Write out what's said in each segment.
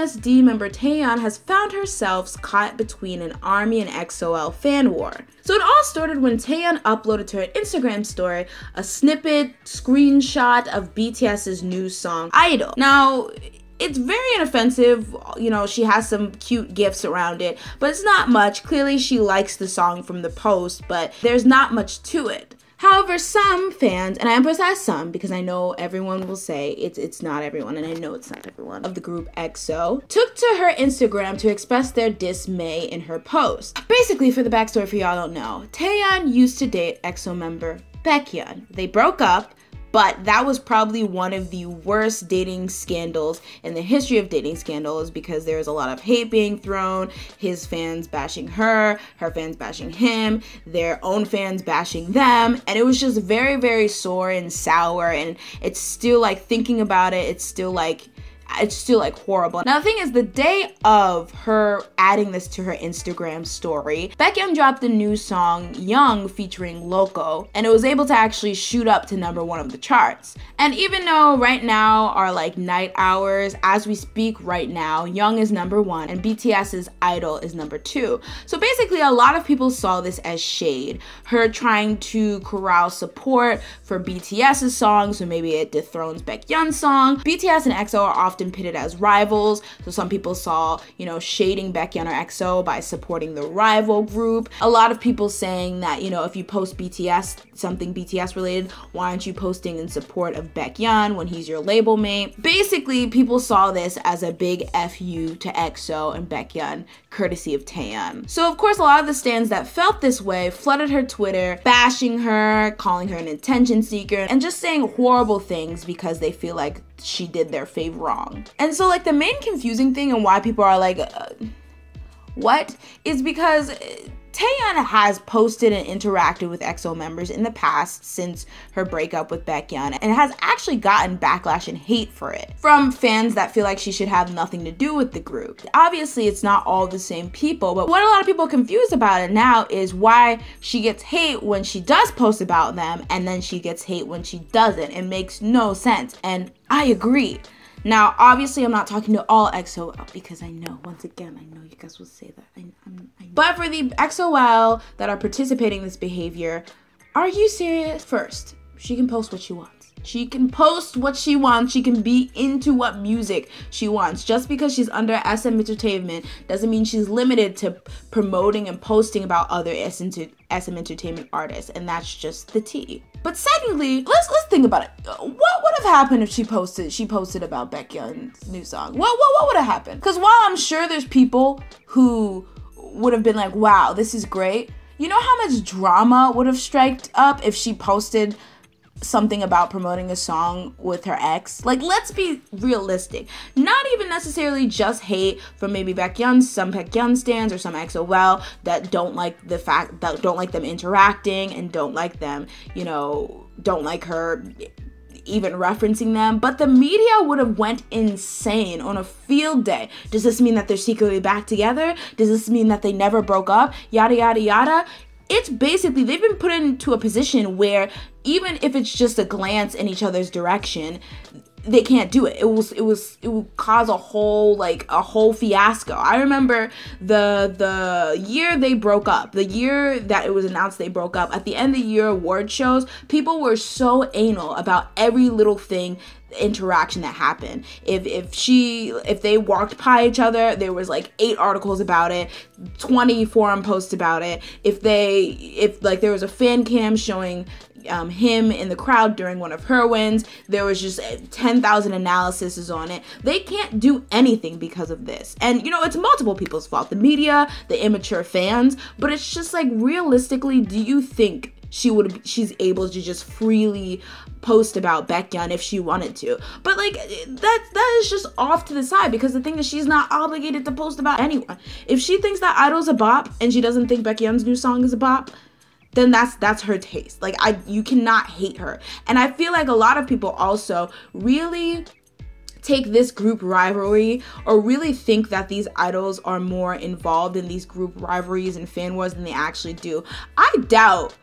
SNSD member Taeyeon has found herself caught between an ARMY and EXO fan war. So it all started when Taeyeon uploaded to her Instagram story a snippet screenshot of BTS's new song, Idol. Now, it's very inoffensive, you know, she has some cute gifs around it, but it's not much. Clearly she likes the song from the post, but there's not much to it. However, some fans, and I emphasize some because I know everyone will say it's not everyone, and I know it's not everyone, of the group EXO, took to her Instagram to express their dismay in her post. Basically, for the backstory for y'all don't know, Taeyeon used to date EXO member Taeyeon. They broke up, but that was probably one of the worst dating scandals in the history of dating scandals because there was a lot of hate being thrown, his fans bashing her fans bashing him, their own fans bashing them, and it was just very, very sore and sour, and it's still like thinking about it, it's still like horrible. Now the thing is, the day of her adding this to her Instagram story, Taeyeon dropped the new song Young featuring Loco, and it was able to actually shoot up to #1 of the charts. And even though right now are like night hours, as we speak right now, Young is #1 and BTS's Idol is #2. So basically a lot of people saw this as shade, her trying to corral support for BTS's song, so maybe it dethrones Taeyeon's song. BTS and EXO are often pitted as rivals, so some people saw, you know, shading Taeyeon or EXO by supporting the rival group. A lot of people saying that, you know, if you post BTS, something BTS related, why aren't you posting in support of Taeyeon when he's your label mate? Basically, people saw this as a big FU to EXO and Taeyeon, courtesy of Taeyeon. So of course, a lot of the stans that felt this way flooded her Twitter, bashing her, calling her an attention seeker, and just saying horrible things because they feel like she did their fave wrong. And so like the main confusing thing and why people are like, what? Is because Taeyeon has posted and interacted with EXO members in the past since her breakup with Taeyeon, and has actually gotten backlash and hate for it from fans that feel like she should have nothing to do with the group. Obviously, it's not all the same people, but what a lot of people are confused about it now is why she gets hate when she does post about them, and then she gets hate when she doesn't. It makes no sense, and I agree. Now, obviously, I'm not talking to all EXO because I know, once again, I know you guys will say that. I know. But for the EXO that are participating in this behavior, are you serious? First, she can post what she wants. She can post what she wants. She can be into what music she wants. Just because she's under SM Entertainment doesn't mean she's limited to promoting and posting about other SM Entertainment artists, and that's just the tea. But secondly, let's think about it. What would have happened if she posted about Taeyeon's new song? What would have happened? Because while I'm sure there's people who would have been like, wow, this is great, you know how much drama would have striked up if she posted something about promoting a song with her ex? Like, let's be realistic. Not even necessarily just hate from maybe some Taeyeon stans or some EXO that don't like the fact that don't like them interacting and don't like them, you know, don't like her even referencing them, but the media would have went insane on a field day. Does this mean that they're secretly back together? Does this mean that they never broke up? Yada yada yada. It's basically, they've been put into a position where even if it's just a glance in each other's direction, they can't do it. It will cause a whole fiasco. I remember the year they broke up, the year that it was announced they broke up, at the end of the year award shows, people were so anal about every little thing, interaction that happened. If they walked by each other, there was like 8 articles about it, 20 forum posts about it. If there was a fan cam showing him in the crowd during one of her wins, there was just 10,000 analyses on it. They can't do anything because of this. And you know, it's multiple people's fault. The media, the immature fans, but it's just like, realistically, do you think she's able to just freely post about Taeyeon if she wanted to? But like, that is just off to the side, because the thing is, she's not obligated to post about anyone. If she thinks that Idol's a bop and she doesn't think Taeyeon's new song is a bop, then that's her taste. Like, you cannot hate her. And I feel like a lot of people also really take this group rivalry, or really think that these idols are more involved in these group rivalries and fan wars than they actually do. I doubt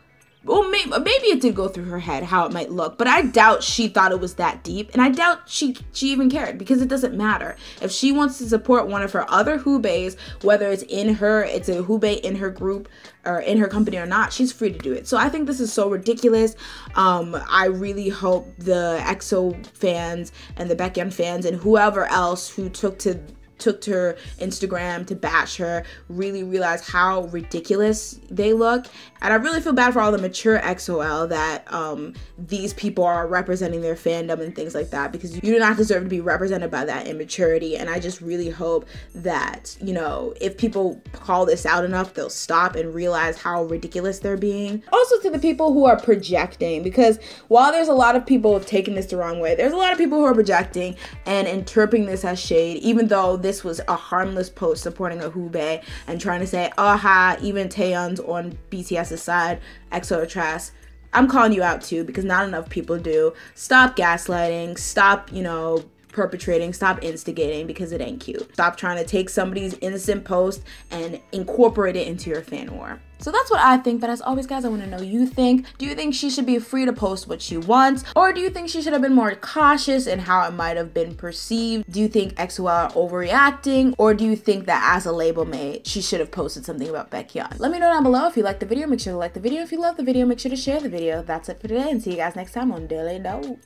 well, maybe it did go through her head how it might look, but I doubt she thought it was that deep, and I doubt she even cared, because it doesn't matter. If she wants to support one of her other Hubei's, whether it's a Hubei in her group or in her company or not, she's free to do it. So I think this is so ridiculous. I really hope the EXO fans and the Baekhyun fans and whoever else who took to her Instagram to bash her really realize how ridiculous they look. And I really feel bad for all the mature EXO-L that these people are representing their fandom and things like that, because you do not deserve to be represented by that immaturity. And I just really hope that, you know, if people call this out enough, they'll stop and realize how ridiculous they're being. Also to the people who are projecting, because while there's a lot of people taking this the wrong way, there's a lot of people who are projecting and interpreting this as shade, even though this was a harmless post supporting a Hubei and trying to say, oh ha, even Taeyeon's on BTS's side, EXO are trash. I'm calling you out too, because not enough people do. Stop gaslighting, stop, you know, perpetrating, stop instigating, because it ain't cute. Stop trying to take somebody's innocent post and incorporate it into your fan war. So that's what I think, but as always, guys, I want to know you think. Do you think she should be free to post what she wants? Or do you think she should have been more cautious in how it might have been perceived? Do you think EXO are overreacting? Or do you think that as a label mate, she should have posted something about Baekhyun? Let me know down below. If you liked the video, make sure to like the video. If you love the video, make sure to share the video. That's it for today, and see you guys next time on Daily Dose.